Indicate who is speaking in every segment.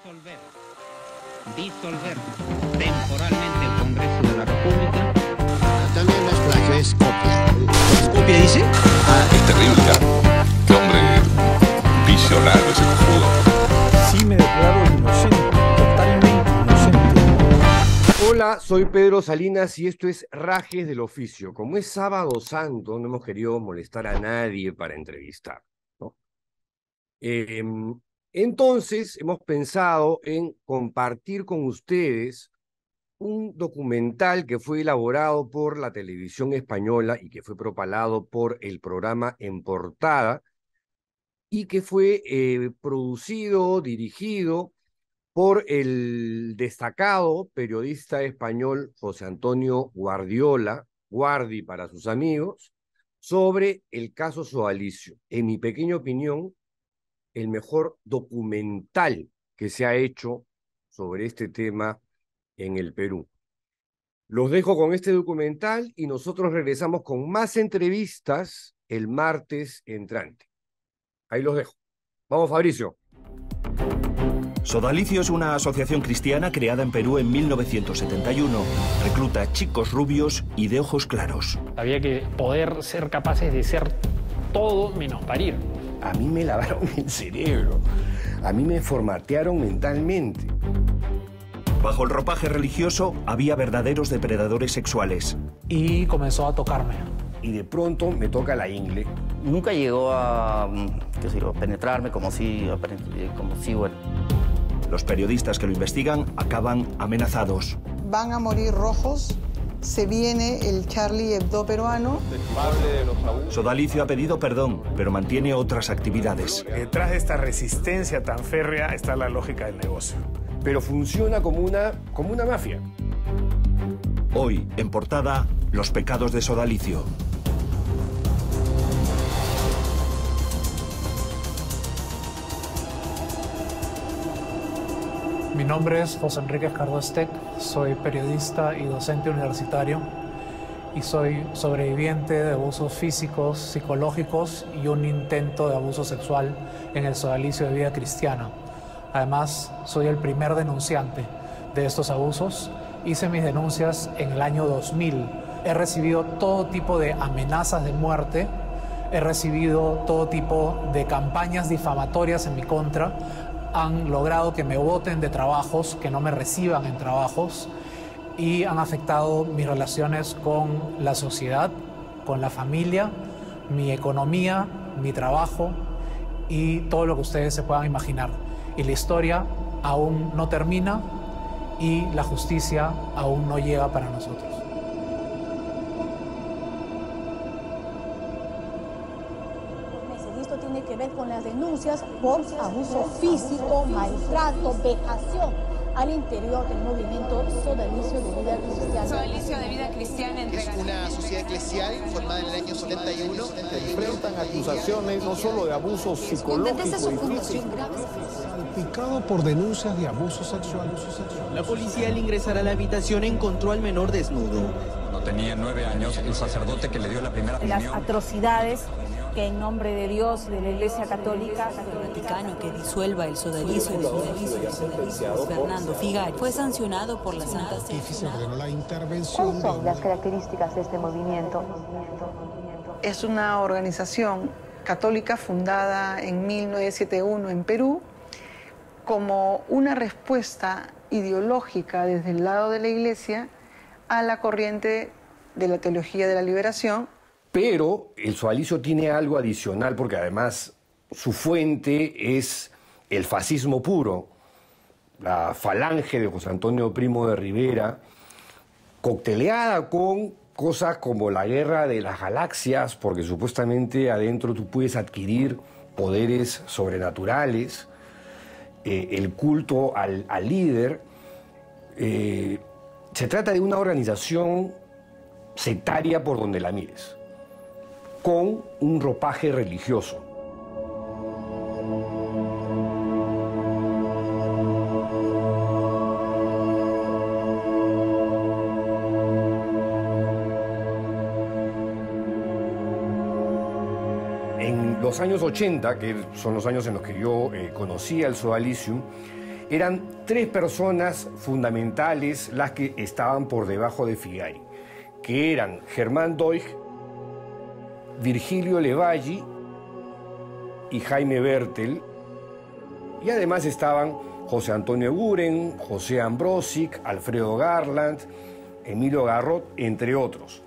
Speaker 1: disolver temporalmente el Congreso de la República.
Speaker 2: También no es plagio, es copia.
Speaker 3: ¿Copia dice?
Speaker 4: Es terrible, ya. Qué hombre visionario ese cojudo.
Speaker 5: Sí, me declaro inocente, totalmente inocente.
Speaker 6: Hola, soy Pedro Salinas y esto es Rajes del Oficio. Como es Sábado Santo, no hemos querido molestar a nadie para entrevistar, ¿no? Entonces, hemos pensado en compartir con ustedes un documental que fue elaborado por la televisión española y que fue propalado por el programa En Portada y que fue producido, dirigido por el destacado periodista español José Antonio Guardiola, Guardi para sus amigos, sobre el caso Sodalicio. En mi pequeña opinión, el mejor documental que se ha hecho sobre este tema en el Perú. Los dejo con este documental y nosotros regresamos con más entrevistas el martes entrante. Ahí los dejo. Vamos, Fabricio.
Speaker 3: Sodalicio es una asociación cristiana creada en Perú en 1971. Recluta chicos rubios y de ojos claros.
Speaker 7: Había que poder ser capaces de ser todo menos parir.
Speaker 6: A mí me lavaron el cerebro. A mí me formatearon mentalmente.
Speaker 3: Bajo el ropaje religioso había verdaderos depredadores sexuales.
Speaker 7: Y comenzó a tocarme.
Speaker 6: Y de pronto me toca la ingle.
Speaker 8: Nunca llegó a, qué sé yo, penetrarme como si, bueno.
Speaker 3: Los periodistas que lo investigan acaban amenazados.
Speaker 9: Van a morir rojos. Se viene el Charlie Hebdo peruano.
Speaker 3: Sodalicio ha pedido perdón, pero mantiene otras actividades.
Speaker 5: Detrás de esta resistencia tan férrea está la lógica del negocio.
Speaker 6: Pero funciona como una mafia.
Speaker 3: Hoy, en Portada, los pecados de Sodalicio.
Speaker 7: Mi nombre es José Enrique Escardó Estec, soy periodista y docente universitario y soy sobreviviente de abusos físicos, psicológicos y un intento de abuso sexual en el Sodalicio de Vida Cristiana. Además, soy el primer denunciante de estos abusos. Hice mis denuncias en el año 2000. He recibido todo tipo de amenazas de muerte, he recibido todo tipo de campañas difamatorias en mi contra. Han logrado que me boten de trabajos, que no me reciban en trabajos y han afectado mis relaciones con la sociedad, con la familia, mi economía, mi trabajo y todo lo que ustedes se puedan imaginar. Y la historia aún no termina y la justicia aún no llega para nosotros.
Speaker 10: Esto tiene que ver con las denuncias por abuso físico, maltrato, vejación al interior del movimiento Sodalicio de Vida Cristiana.
Speaker 11: Sodalicio de Vida Cristiana
Speaker 2: es una sociedad eclesial formada en el año 71.
Speaker 5: Enfrentan acusaciones no solo de abuso psicológico y físico,
Speaker 12: salpicado por denuncias de abuso sexual.
Speaker 13: La policía al ingresar a la habitación encontró al menor desnudo.
Speaker 14: Cuando tenía 9 años, el sacerdote que le dio la primera comunión...
Speaker 15: Las atrocidades que en nombre de Dios y de la Iglesia Católica...
Speaker 16: El Vaticano que disuelva el Sodalicio de Fernando Figari fue sancionado por la Santa Sede.
Speaker 15: ¿Cuáles son las características de este movimiento?
Speaker 9: Es una organización católica fundada en 1971 en Perú como una respuesta ideológica desde el lado de la Iglesia a la corriente de la teología de la liberación.
Speaker 6: Pero el Sodalicio tiene algo adicional porque además su fuente es el fascismo puro, la falange de José Antonio Primo de Rivera, cocteleada con cosas como la guerra de las galaxias, porque supuestamente adentro tú puedes adquirir poderes sobrenaturales, el culto al líder. Se trata de una organización sectaria por donde la mires, con un ropaje religioso. En los años 80, que son los años en los que yo conocí al Sodalicio, Eran 3 personas fundamentales las que estaban por debajo de Figari, que eran Germán Doig, Virgilio Levalli y Jaime Bertel, y además estaban José Antonio Guren, José Ambrosic, Alfredo Garland, Emilio Garrot, entre otros.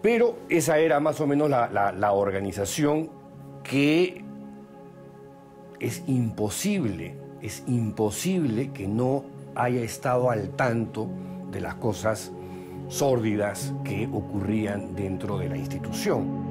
Speaker 6: Pero esa era más o menos la organización que es imposible que no haya estado al tanto de las cosas sórdidas que ocurrían dentro de la institución.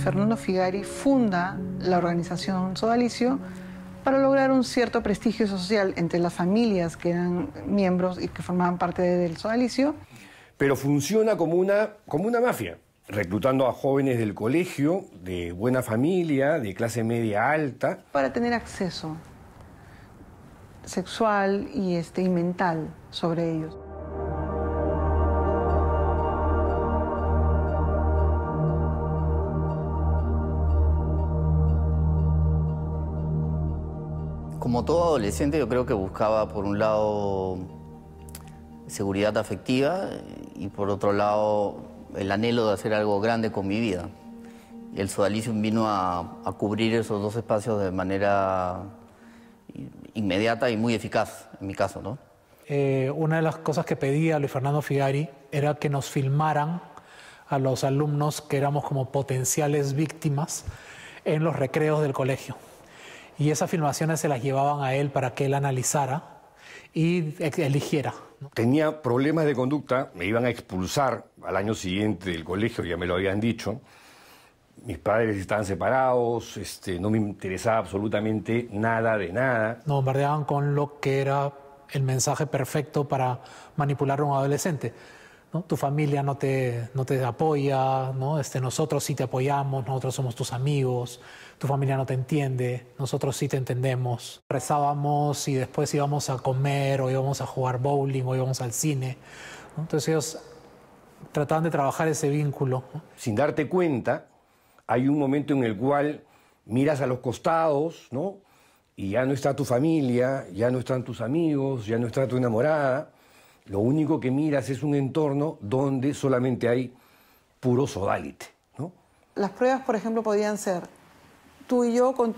Speaker 9: Fernando Figari funda la organización Sodalicio para lograr un cierto prestigio social entre las familias que eran miembros y que formaban parte del Sodalicio.
Speaker 6: Pero funciona como una mafia, reclutando a jóvenes del colegio, de buena familia, de clase media alta.
Speaker 9: Para tener acceso sexual y mental sobre ellos.
Speaker 8: Como todo adolescente, yo creo que buscaba, por un lado, seguridad afectiva y, por otro lado, el anhelo de hacer algo grande con mi vida. Y el Sodalicium vino a cubrir esos 2 espacios de manera inmediata y muy eficaz, en mi caso, ¿no?
Speaker 7: Una de las cosas que pedía Luis Fernando Figari era que nos filmaran a los alumnos que éramos como potenciales víctimas en los recreos del colegio. Y esas filmaciones se las llevaban a él para que él analizara y eligiera, ¿no? Tenía
Speaker 6: problemas de conducta, me iban a expulsar al año siguiente del colegio, ya me lo habían dicho. Mis padres estaban separados, no me interesaba absolutamente nada de nada.
Speaker 7: Nos bombardeaban con lo que era el mensaje perfecto para manipular a un adolescente, ¿no? Tu familia no te apoya, ¿no? Nosotros sí te apoyamos, nosotros somos tus amigos. Tu familia no te entiende, nosotros sí te entendemos. Rezábamos y después íbamos a comer, o íbamos a jugar bowling, o íbamos al cine, ¿no? Entonces ellos trataban de trabajar ese vínculo, ¿no?
Speaker 6: Sin darte cuenta, hay un momento en el cual miras a los costados, ¿no? Y ya no está tu familia, ya no están tus amigos, ya no está tu enamorada. Lo único que miras es un entorno donde solamente hay puro sodalite, ¿no?
Speaker 9: Las pruebas, por ejemplo, podían ser tú y yo con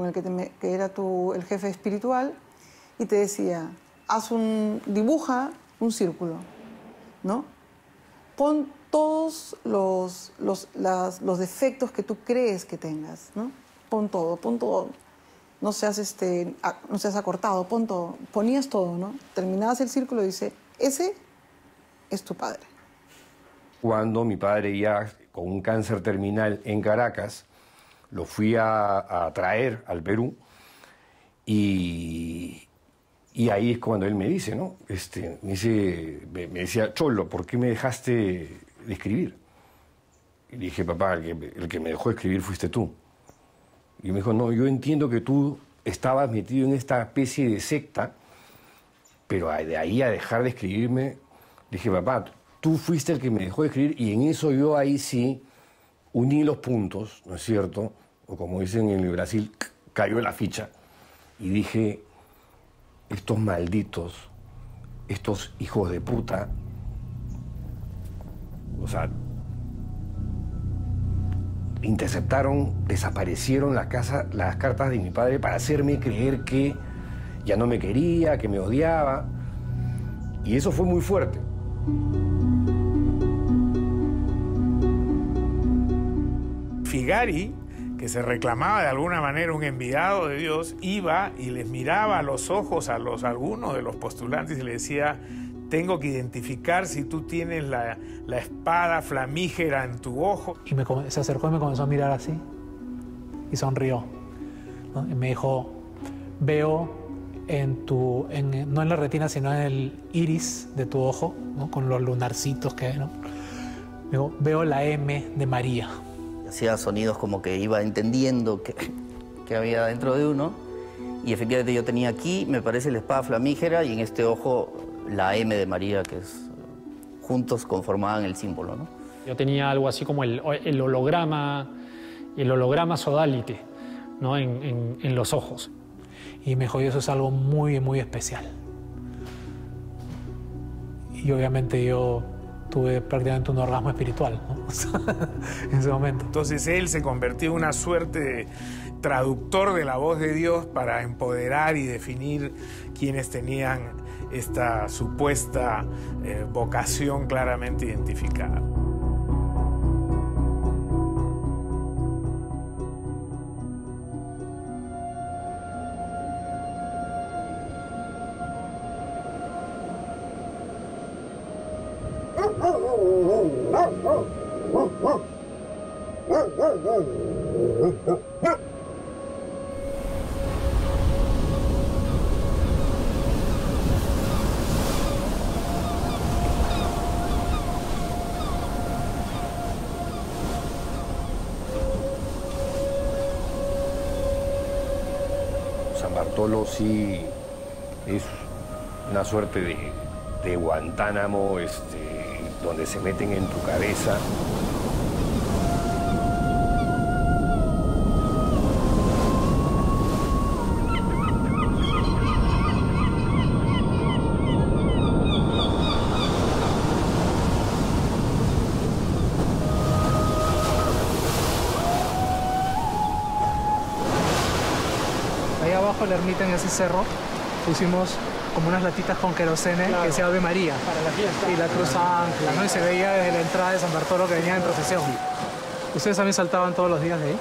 Speaker 9: el que era el jefe espiritual, y te decía, dibuja un círculo, ¿no? Pon todos los defectos que tú crees que tengas, ¿no? Pon todo. No seas acortado, pon todo. Ponías todo, ¿no? Terminabas el círculo y dice, ese es tu padre.
Speaker 6: Cuando mi padre, ya con un cáncer terminal en Caracas, lo fui a traer al Perú, y ahí es cuando él me dice, ¿no? Me decía, Cholo, ¿por qué me dejaste de escribir? Y le dije, papá, el que me dejó de escribir fuiste tú. Y me dijo, no, yo entiendo que tú estabas metido en esta especie de secta, pero de ahí a dejar de escribirme, le dije, papá, tú fuiste el que me dejó de escribir, y en eso yo ahí sí uní los puntos, ¿no es cierto? O como dicen en el Brasil, cayó la ficha. Y dije, estos malditos, estos hijos de puta, o sea, interceptaron, desaparecieron las cartas de mi padre para hacerme creer que ya no me quería, que me odiaba. Y eso fue muy fuerte.
Speaker 11: Figari, que se reclamaba de alguna manera un enviado de Dios, iba y les miraba a los ojos a algunos de los postulantes y les decía, tengo que identificar si tú tienes la espada flamígera en tu ojo.
Speaker 7: Y se acercó y me comenzó a mirar así y sonrió, ¿no? Y me dijo, veo no en la retina, sino en el iris de tu ojo, ¿no? Con los lunarcitos que hay, ¿no? Digo, veo la M de María.
Speaker 8: Hacía sonidos como que iba entendiendo que había dentro de uno. Y efectivamente yo tenía aquí, me parece, la espada flamígera y en este ojo la M de María, que juntos conformaban el símbolo, ¿no?
Speaker 17: Yo tenía algo así como el holograma sodalite, ¿no? en los ojos.
Speaker 7: Y me dijo, eso es algo muy, muy especial. Y obviamente yo tuve prácticamente un orgasmo espiritual, ¿no? En ese momento.
Speaker 11: Entonces él se convirtió en una suerte de traductor de la voz de Dios para empoderar y definir quienes tenían esta supuesta vocación claramente identificada.
Speaker 6: San Bartolo sí es una suerte de Guantánamo, donde se meten en tu cabeza.
Speaker 7: Ahí abajo en la ermita, en ese cerro, pusimos como unas latitas con querosene, claro, que decía Ave María.
Speaker 17: Para la fiesta.
Speaker 7: Y la cruz ancla, ¿no? Y se veía desde la entrada de San Bartolo que venía en procesión. ¿Ustedes también saltaban todos los días de ahí?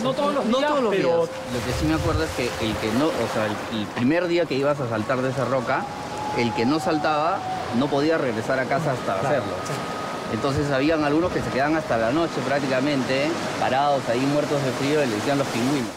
Speaker 17: No todos los días,
Speaker 8: no todos los
Speaker 17: pero...
Speaker 8: días. Lo que sí me acuerdo es que el primer día que ibas a saltar de esa roca, el que no saltaba no podía regresar a casa hasta hacerlo. Sí. Entonces habían algunos que se quedaban hasta la noche prácticamente, parados ahí muertos de frío, y le decían los pingüinos.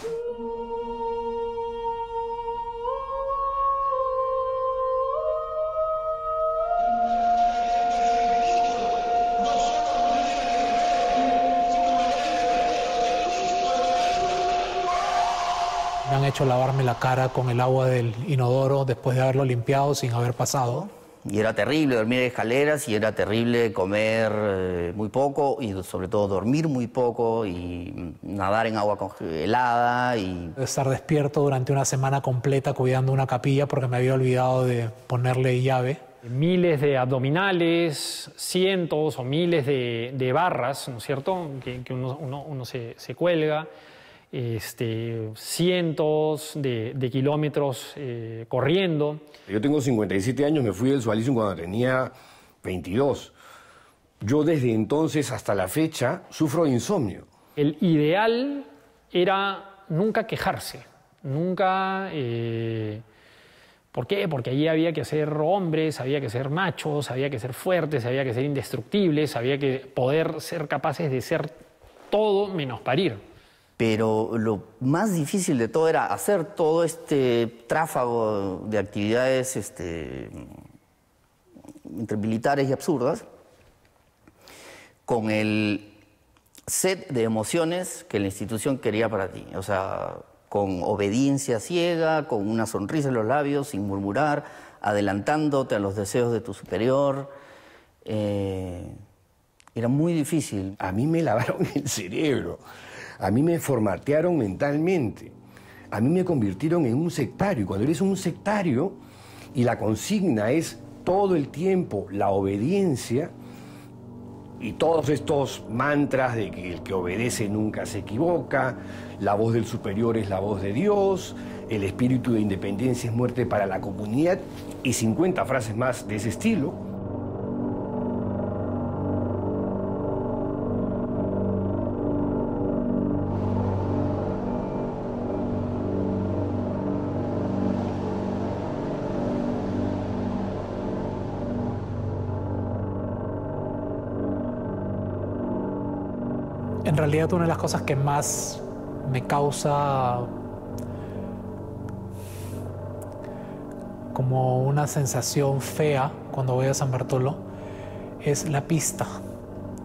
Speaker 7: Me han hecho lavarme la cara con el agua del inodoro después de haberlo limpiado sin haber pasado.
Speaker 8: Y era terrible dormir en escaleras y era terrible comer muy poco y sobre todo dormir muy poco y nadar en agua helada. Y
Speaker 7: estar despierto durante una semana completa cuidando una capilla porque me había olvidado de ponerle llave.
Speaker 17: Miles de abdominales, cientos o miles de barras, ¿no es cierto?, que uno se cuelga. Cientos de kilómetros corriendo.
Speaker 6: Yo tengo 57 años, me fui del Sualizum cuando tenía 22. Yo desde entonces hasta la fecha sufro de insomnio.
Speaker 17: El ideal era nunca quejarse, nunca... ¿Por qué? Porque allí había que ser hombres, había que ser machos, había que ser fuertes, había que ser indestructibles, había que poder ser capaces de ser todo menos parir.
Speaker 8: Pero lo más difícil de todo era hacer todo este tráfago de actividades entre militares y absurdas con el set de emociones que la institución quería para ti. O sea, con obediencia ciega, con una sonrisa en los labios, sin murmurar, adelantándote a los deseos de tu superior. Era muy difícil.
Speaker 6: A mí me lavaron el cerebro. A mí me formatearon mentalmente. A mí me convirtieron en un sectario. Y cuando eres un sectario y la consigna es todo el tiempo la obediencia y todos estos mantras de que el que obedece nunca se equivoca, la voz del superior es la voz de Dios, el espíritu de independencia es muerte para la comunidad y 50 frases más de ese estilo.
Speaker 7: En realidad, una de las cosas que más me causa como una sensación fea cuando voy a San Bartolo es la pista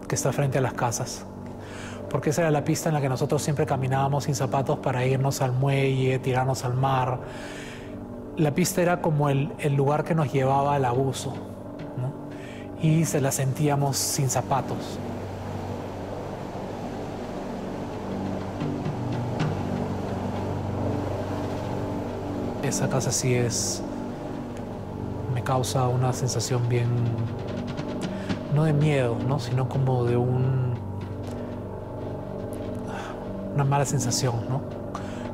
Speaker 7: que está frente a las casas. Porque esa era la pista en la que nosotros siempre caminábamos sin zapatos para irnos al muelle, tirarnos al mar. La pista era como el lugar que nos llevaba al abuso, ¿no? Y se la sentíamos sin zapatos. Esa casa sí me causa una sensación bien, no de miedo, ¿no? Sino como de una mala sensación, ¿no?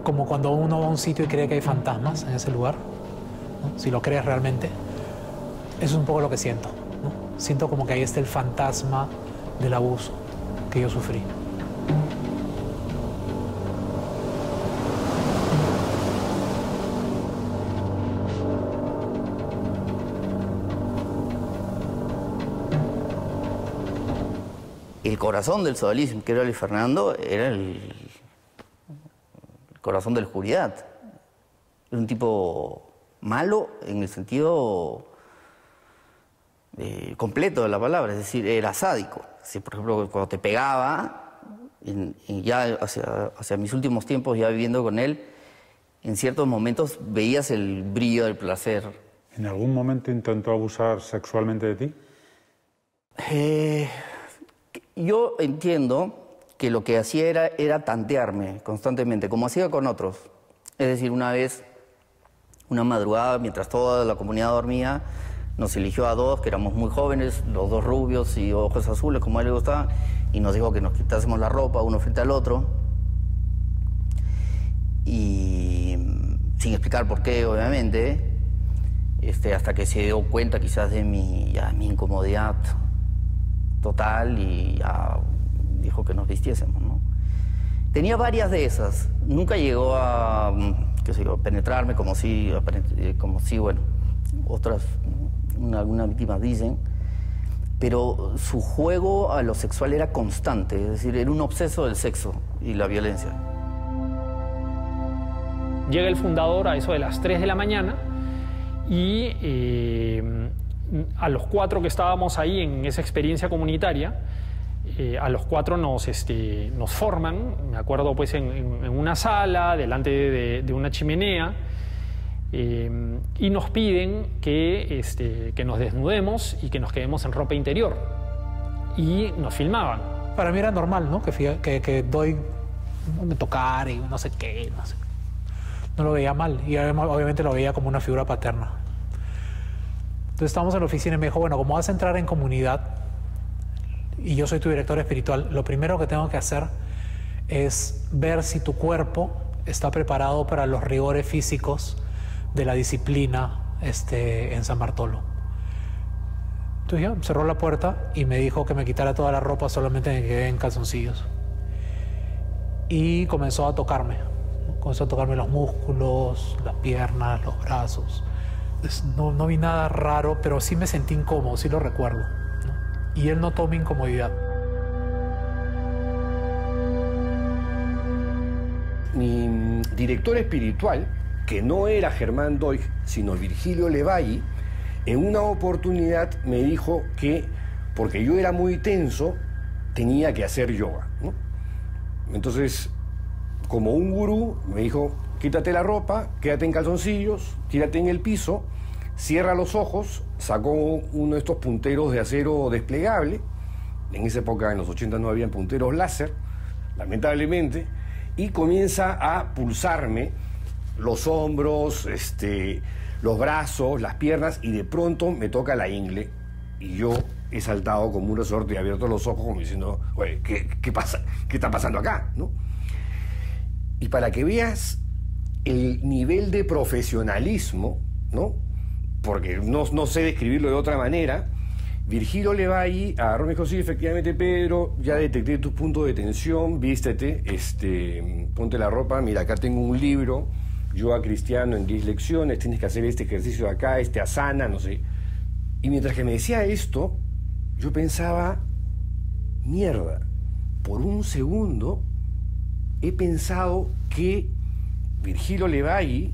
Speaker 7: Como cuando uno va a un sitio y cree que hay fantasmas en ese lugar, ¿no? Si lo crees realmente, eso es un poco lo que siento, ¿no? Siento como que ahí está el fantasma del abuso que yo sufrí.
Speaker 8: El corazón del sodalicio, que era Luis Fernando, era el corazón de la oscuridad. Era un tipo malo en el sentido completo de la palabra, es decir, era sádico. Es decir, por ejemplo, cuando te pegaba, ya hacia mis últimos tiempos, ya viviendo con él, en ciertos momentos veías el brillo del placer.
Speaker 18: ¿En algún momento intentó abusar sexualmente de ti?
Speaker 8: Yo entiendo que lo que hacía era tantearme constantemente, como hacía con otros. Es decir, una vez, una madrugada, mientras toda la comunidad dormía, nos eligió a dos, que éramos muy jóvenes, los dos rubios y ojos azules, como a él le gustaba, y nos dijo que nos quitásemos la ropa uno frente al otro. Y sin explicar por qué, obviamente, hasta que se dio cuenta quizás de mi incomodidad total y ya dijo que nos vistiésemos, ¿no? Tenía varias de esas. Nunca llegó a, qué sé yo, penetrarme como si, bueno, otras, algunas víctimas dicen, pero su juego a lo sexual era constante, es decir, era un obseso del sexo y la violencia.
Speaker 17: Llega el fundador a eso de las 3 de la mañana y a los 4 que estábamos ahí en esa experiencia comunitaria, a los 4 nos forman, me acuerdo pues en una sala, delante de una chimenea, y nos piden que nos desnudemos y que nos quedemos en ropa interior. Y nos filmaban.
Speaker 7: Para mí era normal, ¿no? Que doy, me tocar y no sé qué, no sé. No lo veía mal y obviamente lo veía como una figura paterna. Entonces estábamos en la oficina y me dijo, bueno, como vas a entrar en comunidad y yo soy tu director espiritual, lo primero que tengo que hacer es ver si tu cuerpo está preparado para los rigores físicos de la disciplina en San Bartolo. Entonces ya cerró la puerta y me dijo que me quitara toda la ropa, solamente me quedé en calzoncillos. Y comenzó a tocarme. Comenzó a tocarme los músculos, las piernas, los brazos. No vi nada raro, pero sí me sentí incómodo, sí lo recuerdo, ¿no? Y él notó mi incomodidad.
Speaker 6: Mi director espiritual, que no era Germán Doig, sino Virgilio Levalli, en una oportunidad me dijo que, porque yo era muy tenso, tenía que hacer yoga, ¿no? Entonces, como un gurú, me dijo, quítate la ropa, quédate en calzoncillos, tírate en el piso, cierra los ojos, sacó uno de estos punteros de acero desplegable. En esa época, en los 80, no habían punteros láser, lamentablemente, y comienza a pulsarme los hombros, los brazos, las piernas, y de pronto me toca la ingle, y yo he saltado como un resorte y he abierto los ojos como diciendo, oye, ¿qué pasa? ¿Qué está pasando acá? ¿No? Y para que veas el nivel de profesionalismo, ¿no? Porque no sé describirlo de otra manera, Virgilio Levalli agarró y me dijo, sí, efectivamente, Pedro, ya detecté tus puntos de tensión, vístete, ponte la ropa, mira, acá tengo un libro, yoga cristiano en 10 lecciones, tienes que hacer este ejercicio de acá, asana, no sé. Y mientras que me decía esto, yo pensaba, mierda, por un segundo he pensado que Virgilio Levalli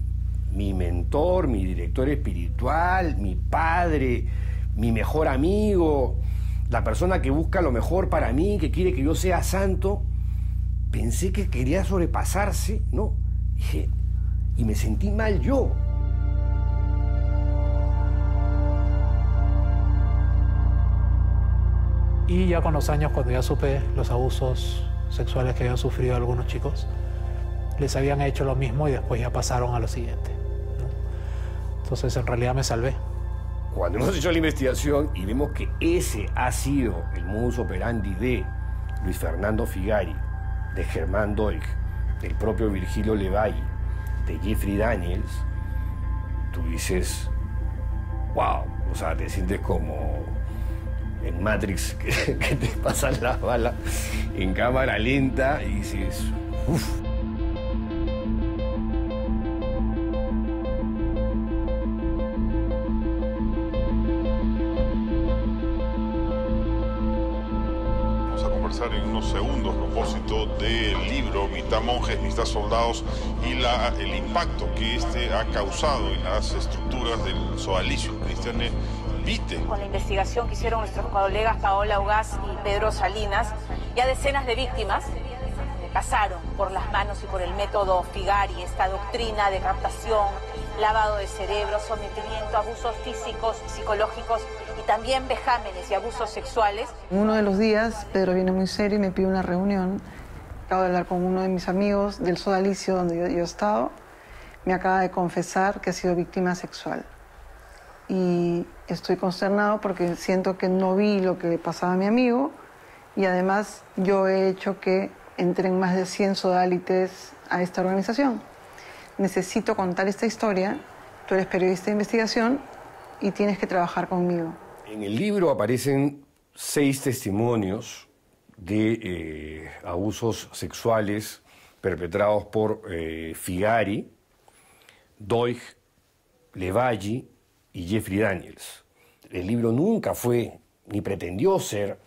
Speaker 6: mi mentor, mi director espiritual, mi padre, mi mejor amigo, la persona que busca lo mejor para mí, que quiere que yo sea santo, pensé que quería sobrepasarse, ¿no? Y me sentí mal yo.
Speaker 7: Y ya con los años, cuando ya supe los abusos sexuales que habían sufrido algunos chicos, les habían hecho lo mismo y después ya pasaron a lo siguiente, ¿no? Entonces, en realidad me salvé.
Speaker 6: Cuando hemos hecho la investigación y vemos que ese ha sido el modus operandi de Luis Fernando Figari, de Germán Doig, del propio Virgilio Levalli, de Jeffrey Daniels, tú dices, wow, o sea, te sientes como en Matrix, que te pasan las balas en cámara lenta y dices, uff.
Speaker 19: En unos segundos a propósito del libro Mitad monjes, mitad soldados y el impacto que este ha causado en las estructuras del sodalicio Cristiane Vitae.
Speaker 15: Con la investigación que hicieron nuestros colegas Paola Ugaz y Pedro Salinas, ya decenas de víctimas pasaron por las manos y por el método Figari, esta doctrina de captación, lavado de cerebro, sometimiento, abusos físicos, psicológicos y también vejámenes y abusos sexuales.
Speaker 9: Uno de los días, Pedro viene muy serio y me pide una reunión. Acabo de hablar con uno de mis amigos del sodalicio donde yo he estado. Me acaba de confesar que ha sido víctima sexual. Y estoy consternado porque siento que no vi lo que le pasaba a mi amigo y además yo he hecho que entren más de 100 sodálites a esta organización. Necesito contar esta historia, tú eres periodista de investigación y tienes que trabajar conmigo.
Speaker 6: En el libro aparecen 6 testimonios de abusos sexuales perpetrados por Figari, Doig, Levalli y Jeffrey Daniels. El libro nunca fue ni pretendió ser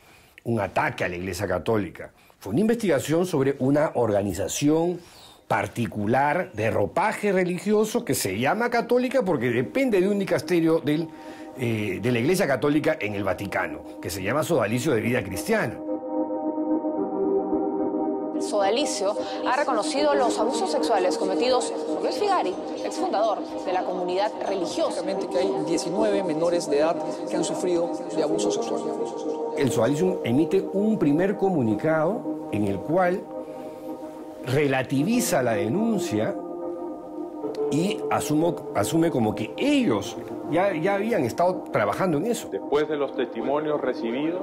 Speaker 6: un ataque a la Iglesia Católica. Fue una investigación sobre una organización particular de ropaje religioso que se llama católica porque depende de un dicasterio de la Iglesia Católica en el Vaticano, que se llama Sodalicio de Vida Cristiana.
Speaker 20: El Sodalicio ha reconocido los abusos sexuales cometidos por Luis Figari, exfundador de la comunidad religiosa.
Speaker 14: Que hay 19 menores de edad que han sufrido de abuso sexual.
Speaker 6: El Sodalicio emite un primer comunicado en el cual relativiza la denuncia y asume como que ellos ya habían estado trabajando en eso.
Speaker 21: Después de los testimonios recibidos,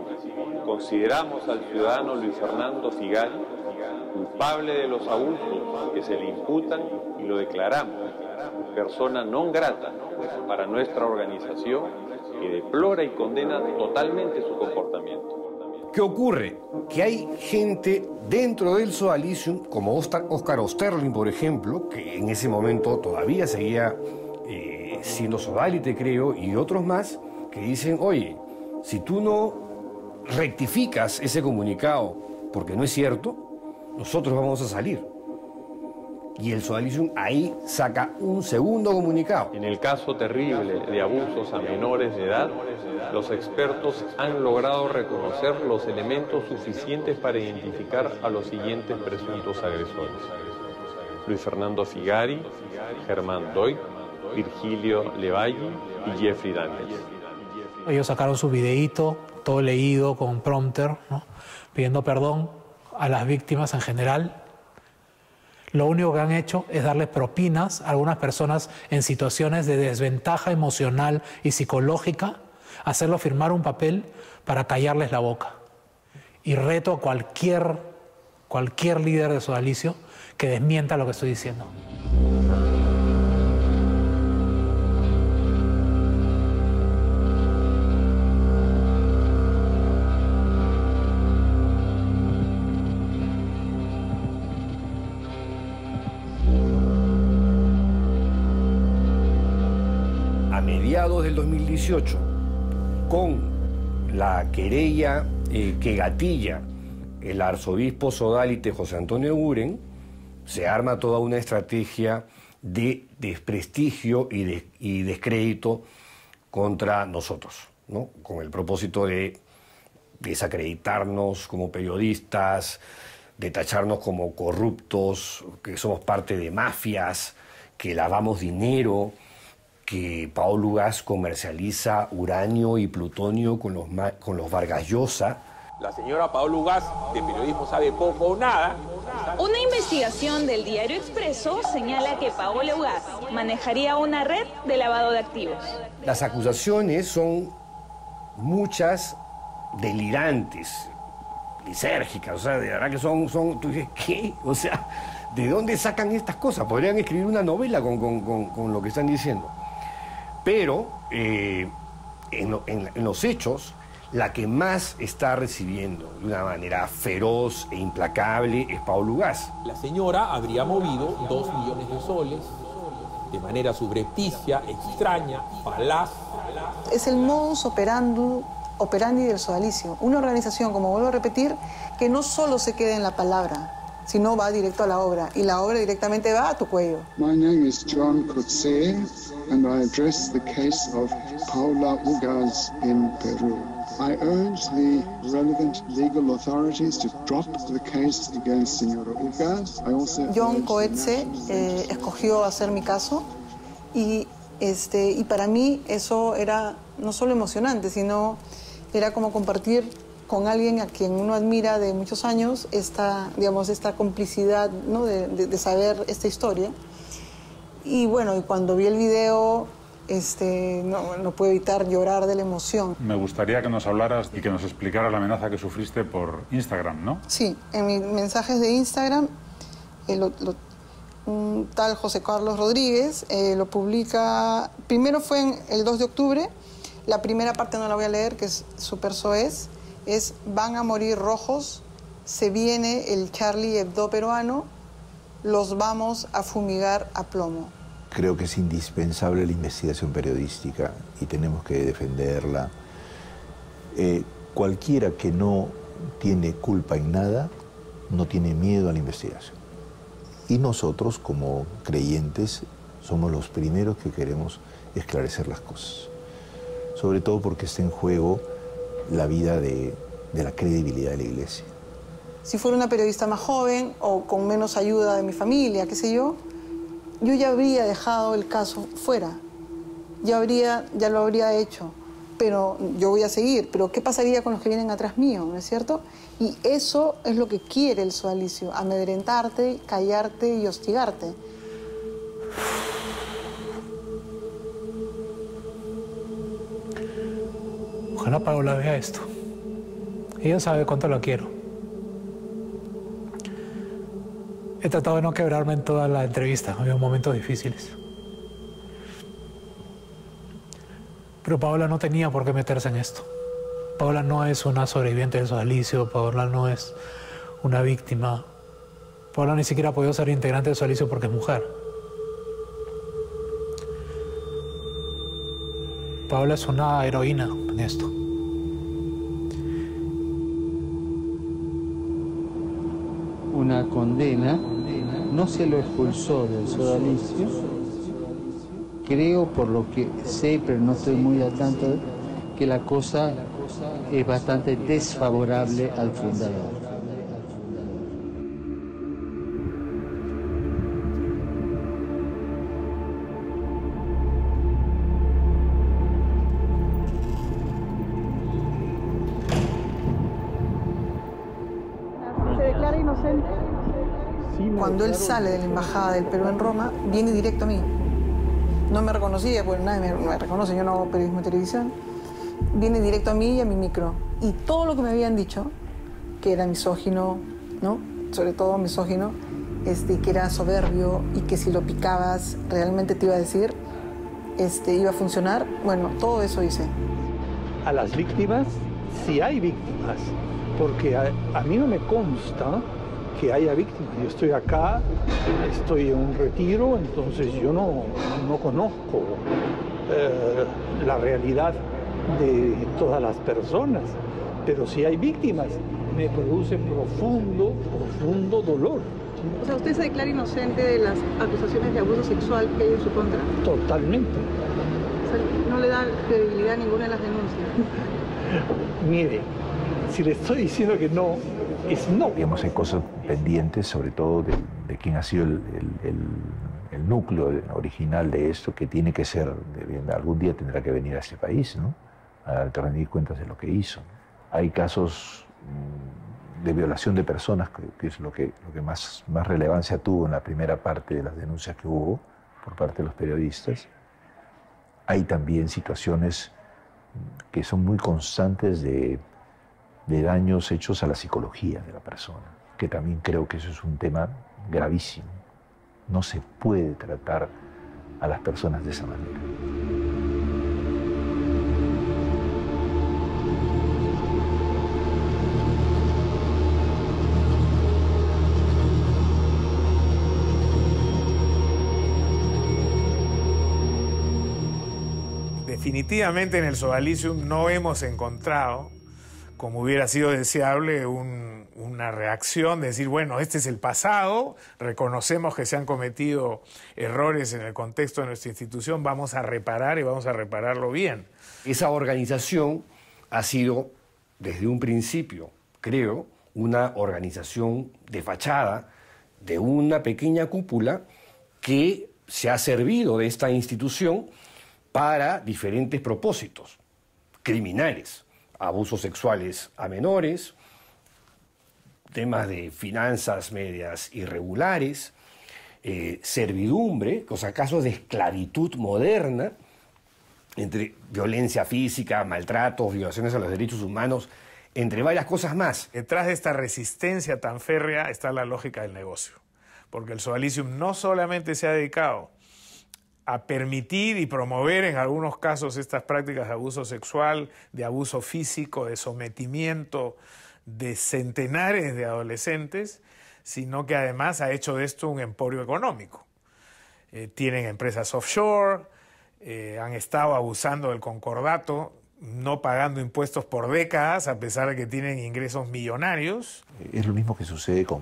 Speaker 21: consideramos al ciudadano Luis Fernando Figari culpable de los abusos que se le imputan y lo declaramos persona non grata para nuestra organización que deplora y condena totalmente su comportamiento.
Speaker 6: ¿Qué ocurre? Que hay gente dentro del Sodalicium, como Oscar Osterling, por ejemplo, que en ese momento todavía seguía siendo sodalite, creo, y otros más, que dicen, oye, si tú no rectificas ese comunicado porque no es cierto, nosotros vamos a salir. Y el Sodalicium ahí saca un segundo comunicado.
Speaker 21: En el caso terrible de abusos a menores de edad, los expertos han logrado reconocer los elementos suficientes para identificar a los siguientes presuntos agresores: Luis Fernando Figari, Germán Doig, Virgilio Levalli y Jeffrey Daniels.
Speaker 7: Ellos sacaron su videíto, todo leído con prompter, ¿no?, pidiendo perdón a las víctimas en general. Lo único que han hecho es darles propinas a algunas personas en situaciones de desventaja emocional y psicológica, hacerlo firmar un papel para callarles la boca. Y reto a cualquier líder de Sodalicio que desmienta lo que estoy diciendo.
Speaker 6: A mediados del 2018, con la querella que gatilla el arzobispo sodalite José Antonio Eguren, se arma toda una estrategia de desprestigio y descrédito contra nosotros, ¿no? Con el propósito de desacreditarnos como periodistas, de tacharnos como corruptos, que somos parte de mafias, que lavamos dinero, que Paolo Ugaz comercializa uranio y plutonio con los Vargas Llosa.
Speaker 1: La señora Paolo Ugaz de periodismo sabe poco o nada.
Speaker 22: Una investigación del diario Expreso señala que Paolo Ugaz manejaría una red de lavado de activos.
Speaker 6: Las acusaciones son muchas, delirantes, lisérgicas, o sea, de verdad que son tú dices, ¿qué? O sea, ¿de dónde sacan estas cosas? Podrían escribir una novela con lo que están diciendo. Pero en los hechos, la que más está recibiendo de una manera feroz e implacable es Paolo Ugaz.
Speaker 1: La señora habría movido 2 millones de soles de manera subrepticia, extraña, falaz.
Speaker 9: Es el modus operandi del sodalicio. Una organización, como vuelvo a repetir, que no solo se queda en la palabra, sino va directo a la obra, y la obra directamente va a tu cuello.
Speaker 23: My name is John Coetzee, and I address the case of Paula Ugaz in Peru. I urge the relevant legal authorities to drop the case against Señora Ugaz.
Speaker 9: John Coetzee escogió hacer mi caso, y para mí eso era no solo emocionante, sino era como compartir con alguien a quien uno admira de muchos años esta complicidad, ¿no? de saber esta historia. Y bueno, y cuando vi el video, no puedo evitar llorar de la emoción.
Speaker 18: Me gustaría que nos hablaras y que nos explicaras la amenaza que sufriste por Instagram, ¿no?
Speaker 9: Sí, en mis mensajes de Instagram, un tal José Carlos Rodríguez lo publica, primero fue el 2 de octubre, la primera parte no la voy a leer, que es súper soez, es van a morir rojos, se viene el Charlie Hebdo peruano, los vamos a fumigar a plomo.
Speaker 24: Creo que es indispensable la investigación periodística y tenemos que defenderla. Cualquiera que no tiene culpa en nada, no tiene miedo a la investigación. Y nosotros, como creyentes, somos los primeros que queremos esclarecer las cosas. Sobre todo porque está en juego la vida de la credibilidad de la Iglesia.
Speaker 9: Si fuera una periodista más joven o con menos ayuda de mi familia, qué sé yo ya habría dejado el caso fuera, ya lo habría hecho, pero yo voy a seguir. Pero ¿qué pasaría con los que vienen atrás mío, no es cierto? Y eso es lo que quiere el sodalicio, amedrentarte, callarte y hostigarte.
Speaker 7: Ojalá Paola vea esto. Ella sabe cuánto la quiero. He tratado de no quebrarme en toda la entrevista. Había momentos difíciles. Pero Paola no tenía por qué meterse en esto. Paola no es una sobreviviente del sodalicio. Paola no es una víctima. Paola ni siquiera ha podido ser integrante del sodalicio porque es mujer. Paola es una heroína en esto.
Speaker 25: Una condena, no se lo expulsó del sodalicio, creo, por lo que sé, pero no estoy muy al tanto, que la cosa es bastante desfavorable al fundador.
Speaker 9: Cuando él sale de la embajada del Perú en Roma, viene directo a mí. No me reconocía, pues nadie me reconoce, yo no hago periodismo de televisión. Viene directo a mí y a mi micro. Y todo lo que me habían dicho, que era misógino, ¿no? Sobre todo misógino, que era soberbio y que si lo picabas realmente te iba a decir, iba a funcionar. Bueno, todo eso hice.
Speaker 26: A las víctimas, sí hay víctimas, porque a mí no me consta que haya víctimas. Yo estoy acá, estoy en un retiro, entonces yo no conozco la realidad de todas las personas, pero si hay víctimas, me produce profundo dolor.
Speaker 9: O sea, ¿usted se declara inocente de las acusaciones de abuso sexual que hay en su contra?
Speaker 26: Totalmente.
Speaker 9: O sea, no le da credibilidad a ninguna de las denuncias.
Speaker 26: Mire, si le estoy diciendo que no, es no.
Speaker 24: Digamos, hay cosas pendientes, sobre todo de quién ha sido el núcleo original de esto, que tiene que ser, algún día tendrá que venir a este país, ¿no? A rendir cuentas de lo que hizo. Hay casos de violación de personas, que es lo que más relevancia tuvo en la primera parte de las denuncias que hubo por parte de los periodistas. Hay también situaciones que son muy constantes de daños hechos a la psicología de la persona, que también creo que eso es un tema gravísimo. No se puede tratar a las personas de esa manera.
Speaker 11: Definitivamente en el Sodalicium no hemos encontrado, como hubiera sido deseable, una reacción de decir, bueno, este es el pasado, reconocemos que se han cometido errores en el contexto de nuestra institución, vamos a reparar y vamos a repararlo bien.
Speaker 6: Esa organización ha sido, desde un principio, creo, una organización de fachada, de una pequeña cúpula que se ha servido de esta institución para diferentes propósitos criminales, abusos sexuales a menores, temas de finanzas medias irregulares, servidumbre, o sea, casos de esclavitud moderna, entre violencia física, maltratos, violaciones a los derechos humanos, entre varias cosas más.
Speaker 11: Detrás de esta resistencia tan férrea está la lógica del negocio, porque el Sodalicium no solamente se ha dedicado a permitir y promover en algunos casos estas prácticas de abuso sexual, de abuso físico, de sometimiento de centenares de adolescentes, sino que además ha hecho de esto un emporio económico. Tienen empresas offshore, han estado abusando del concordato, no pagando impuestos por décadas, a pesar de que tienen ingresos millonarios.
Speaker 24: Es lo mismo que sucede con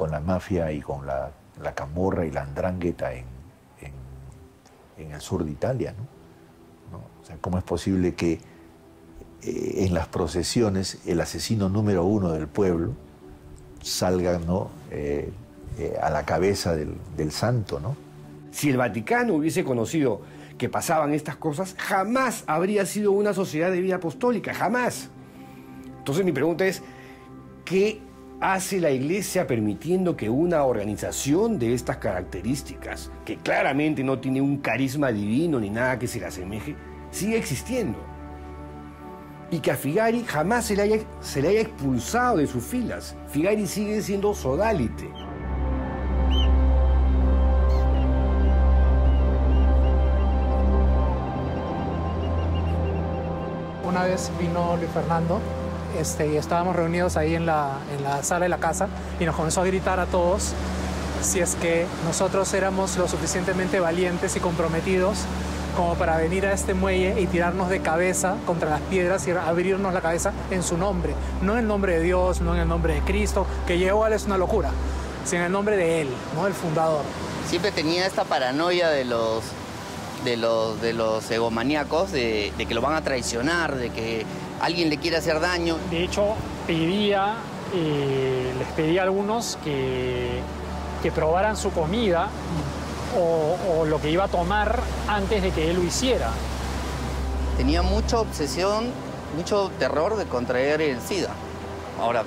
Speaker 24: la mafia y con la camorra y la 'ndrangheta en el sur de Italia, ¿no? O sea, ¿cómo es posible que en las procesiones el asesino número 1 del pueblo salga, ¿no? A la cabeza del santo, ¿no?
Speaker 6: Si el Vaticano hubiese conocido que pasaban estas cosas, jamás habría sido una sociedad de vida apostólica, jamás. Entonces mi pregunta es, ¿qué hace la Iglesia permitiendo que una organización de estas características, que claramente no tiene un carisma divino ni nada que se le asemeje, siga existiendo? Y que a Figari jamás se le haya expulsado de sus filas. Figari sigue siendo sodalite.
Speaker 7: Una vez vino Luis Fernando y estábamos reunidos ahí en la sala de la casa y nos comenzó a gritar a todos si es que nosotros éramos lo suficientemente valientes y comprometidos como para venir a este muelle y tirarnos de cabeza contra las piedras y abrirnos la cabeza en su nombre. No en el nombre de Dios, no en el nombre de Cristo, que igual es una locura, sino en el nombre de Él, ¿no? El fundador.
Speaker 8: Siempre tenía esta paranoia de los egomaníacos, de que lo van a traicionar, de que alguien le quiere hacer daño.
Speaker 17: De hecho, les pedí a algunos que probaran su comida o lo que iba a tomar antes de que él lo hiciera.
Speaker 8: Tenía mucha obsesión, mucho terror de contraer el SIDA. Ahora,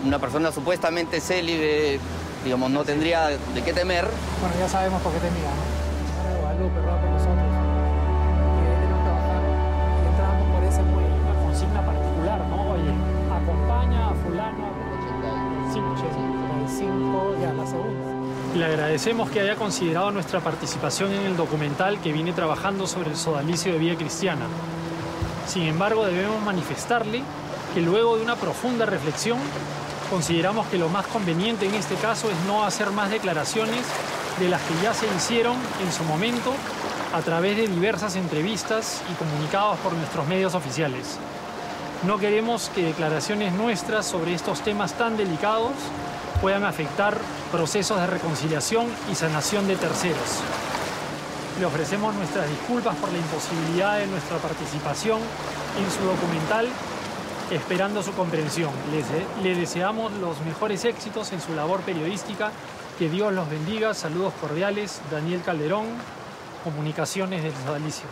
Speaker 8: una persona supuestamente célibe, digamos, no tendría de qué temer.
Speaker 7: Bueno, ya sabemos por qué temía, ¿no? Guadalupe, ruega por nosotros. Y ahí tenemos que bajar y entramos por ese muelle.
Speaker 17: Una consigna particular, ¿no? Oye, acompaña a fulano. 85, ya la segunda. Le agradecemos que haya considerado nuestra participación en el documental que viene trabajando sobre el sodalicio de vida cristiana. Sin embargo, debemos manifestarle que luego de una profunda reflexión, consideramos que lo más conveniente en este caso es no hacer más declaraciones de las que ya se hicieron en su momento a través de diversas entrevistas y comunicados por nuestros medios oficiales. No queremos que declaraciones nuestras sobre estos temas tan delicados puedan afectar procesos de reconciliación y sanación de terceros. Le ofrecemos nuestras disculpas por la imposibilidad de nuestra participación en su documental, esperando su comprensión. Le deseamos los mejores éxitos en su labor periodística. Que Dios los bendiga. Saludos cordiales. Daniel Calderón, Comunicaciones del Sodalicio.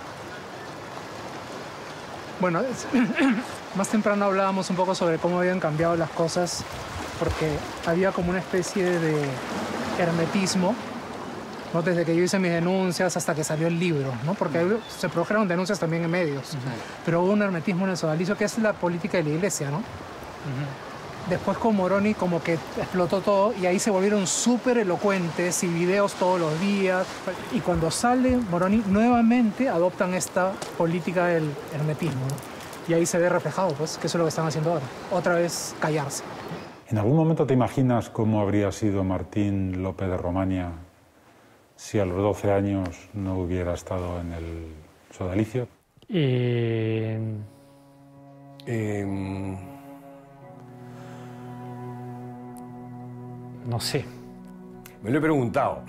Speaker 7: Bueno, más temprano hablábamos un poco sobre cómo habían cambiado las cosas, porque había como una especie de hermetismo, ¿no? Desde que yo hice mis denuncias hasta que salió el libro, ¿no? Porque se produjeron denuncias también en medios, pero hubo un hermetismo en el sodalicio, que es la política de la iglesia, ¿no? Después con Moroni como que explotó todo y ahí se volvieron súper elocuentes y videos todos los días. Y cuando sale Moroni, nuevamente adoptan esta política del hermetismo, ¿no? Y ahí se ve reflejado, pues, que eso es lo que están haciendo ahora. Otra vez callarse.
Speaker 18: ¿En algún momento te imaginas cómo habría sido Martín López de Romaña si a los 12 años no hubiera estado en el sodalicio?
Speaker 17: No sé.
Speaker 6: Me lo he preguntado.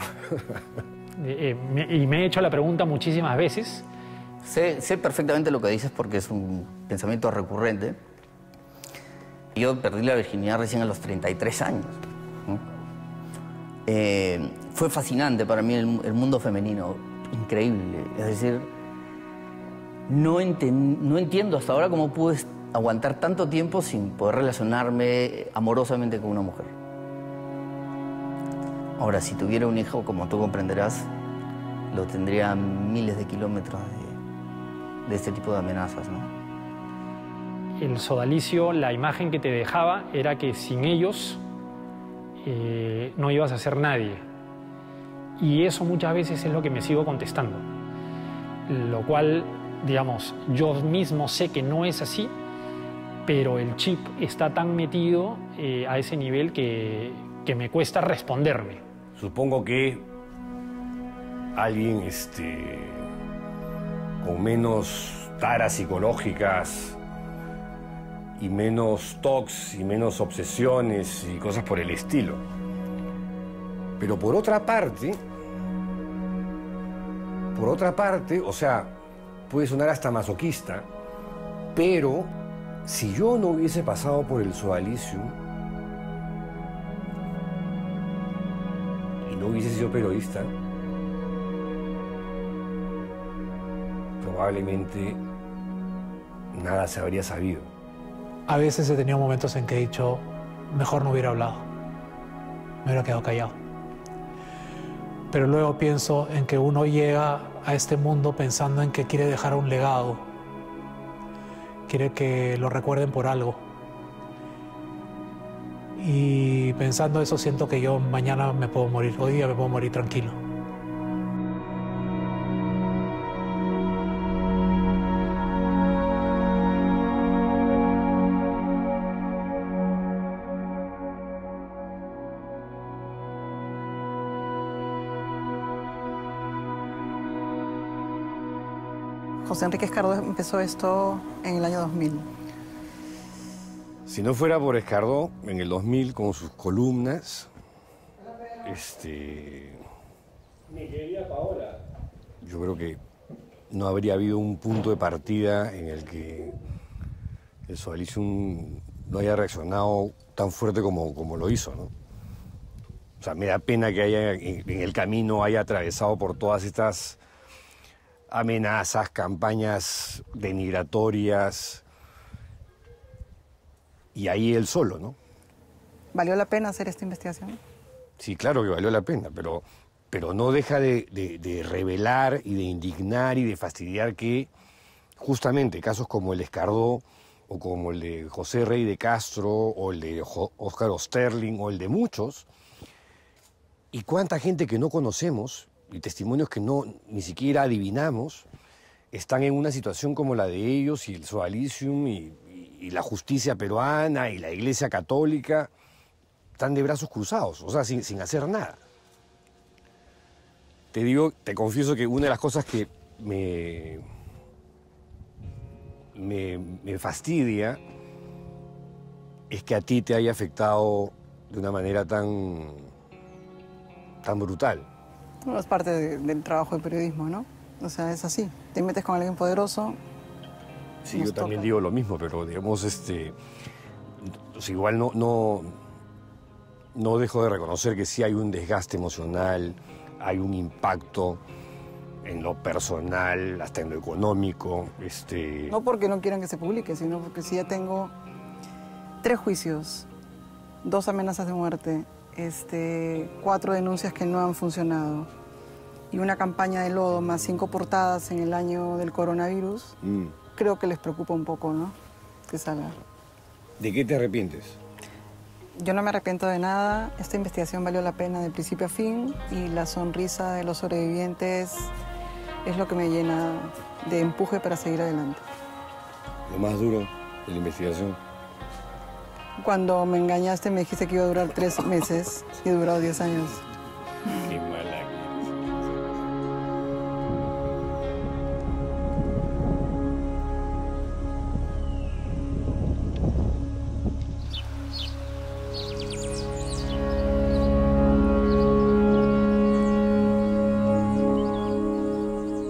Speaker 17: Y me he hecho la pregunta muchísimas veces.
Speaker 8: Sé perfectamente lo que dices porque es un pensamiento recurrente. Yo perdí la virginidad recién a los 33 años. ¿No? Fue fascinante para mí el mundo femenino, increíble. Es decir, no entiendo hasta ahora cómo pude aguantar tanto tiempo sin poder relacionarme amorosamente con una mujer. Ahora, si tuviera un hijo, como tú comprenderás, lo tendría a miles de kilómetros de este tipo de amenazas, ¿no?
Speaker 17: El sodalicio, la imagen que te dejaba era que sin ellos no ibas a ser nadie. Y eso muchas veces es lo que me sigo contestando. Lo cual, digamos, yo mismo sé que no es así, pero el chip está tan metido a ese nivel que me cuesta responderme.
Speaker 6: Supongo que alguien con menos taras psicológicas y menos tocs y menos obsesiones y cosas por el estilo. Pero por otra parte, o sea, puede sonar hasta masoquista, pero si yo no hubiese pasado por el sodalicio y no hubiese sido periodista, probablemente nada se habría sabido.
Speaker 7: A veces he tenido momentos en que he dicho, mejor no hubiera hablado, me hubiera quedado callado. Pero luego pienso en que uno llega a este mundo pensando en que quiere dejar un legado, quiere que lo recuerden por algo. Y pensando eso siento que yo mañana me puedo morir, hoy día me puedo morir tranquilo.
Speaker 9: José Enrique Escardó empezó esto en el año 2000.
Speaker 6: Si no fuera por Escardó, en el 2000, con sus columnas, yo creo que no habría habido un punto de partida en el que el sodalicio no haya reaccionado tan fuerte como lo hizo, ¿no? O sea, me da pena que haya, en el camino haya atravesado por todas estas amenazas, campañas denigratorias, y ahí él solo, ¿no?
Speaker 9: ¿Valió la pena hacer esta investigación?
Speaker 6: Sí, claro que valió la pena, pero no deja de revelar y de indignar y de fastidiar que justamente casos como el Escardó o como el de José Rey de Castro o el de Óscar Osterling o el de muchos, y cuánta gente que no conocemos y testimonios que ni siquiera adivinamos, están en una situación como la de ellos y el sodalicium y la justicia peruana y la Iglesia Católica, están de brazos cruzados, o sea, sin hacer nada. Te confieso que una de las cosas que me fastidia es que a ti te haya afectado de una manera tan brutal.
Speaker 9: Bueno, es parte del trabajo de periodismo, ¿no? O sea, es así. Te metes con alguien poderoso.
Speaker 6: Sí, yo también digo lo mismo, pero digamos, pues igual no dejo de reconocer que sí hay un desgaste emocional, hay un impacto en lo personal, hasta en lo económico.
Speaker 9: No porque no quieran que se publique, sino porque sí ya tengo 3 juicios, 2 amenazas de muerte, 4 denuncias que no han funcionado y una campaña de lodo más 5 portadas en el año del coronavirus. Creo que les preocupa un poco, ¿no? Que salga.
Speaker 6: ¿De qué te arrepientes?
Speaker 9: Yo no me arrepiento de nada. Esta investigación valió la pena de principio a fin y la sonrisa de los sobrevivientes es lo que me llena de empuje para seguir adelante.
Speaker 6: Lo más duro de la investigación.
Speaker 9: Cuando me engañaste me dijiste que iba a durar 3 meses y ha durado 10 años.
Speaker 6: Qué mala.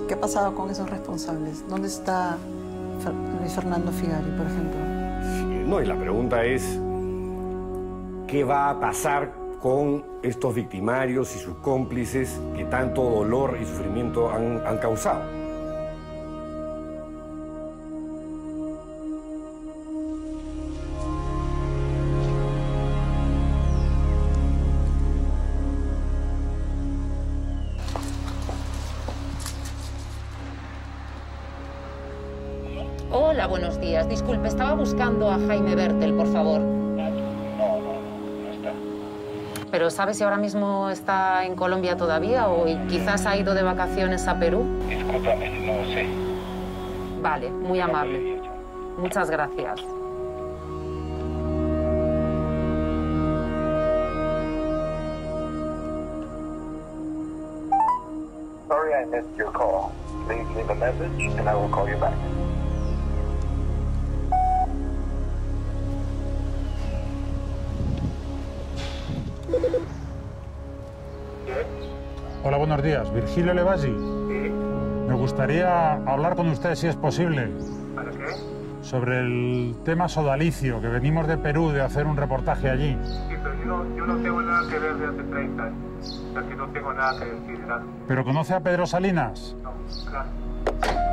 Speaker 9: ¿Qué ha pasado con esos responsables? ¿Dónde está Luis Fernando Figari, por ejemplo?
Speaker 6: No, y la pregunta es, ¿qué va a pasar con estos victimarios y sus cómplices que tanto dolor y sufrimiento han causado?
Speaker 2: Hola, buenos días. Disculpe, estaba buscando a Jaime Bertel, por favor.
Speaker 3: No está.
Speaker 2: ¿Pero sabe si ahora mismo está en Colombia todavía o quizás ha ido de vacaciones a Perú?
Speaker 3: Discúlpame, no sé.
Speaker 2: Vale, muy amable. Muchas gracias.
Speaker 3: Sorry I missed your call. Please leave a message and I will call you back.
Speaker 18: Hola, buenos días. Virgilio Levasi.
Speaker 3: Sí.
Speaker 18: Me gustaría hablar con usted, si es posible.
Speaker 3: ¿Para qué?
Speaker 18: Sobre el tema sodalicio, que venimos de Perú de hacer un reportaje allí.
Speaker 3: Sí, pero yo no tengo nada que ver de hace 30 años. O sea que no tengo nada que decir, ¿verdad?
Speaker 18: ¿Pero conoce a Pedro Salinas?
Speaker 3: No, gracias.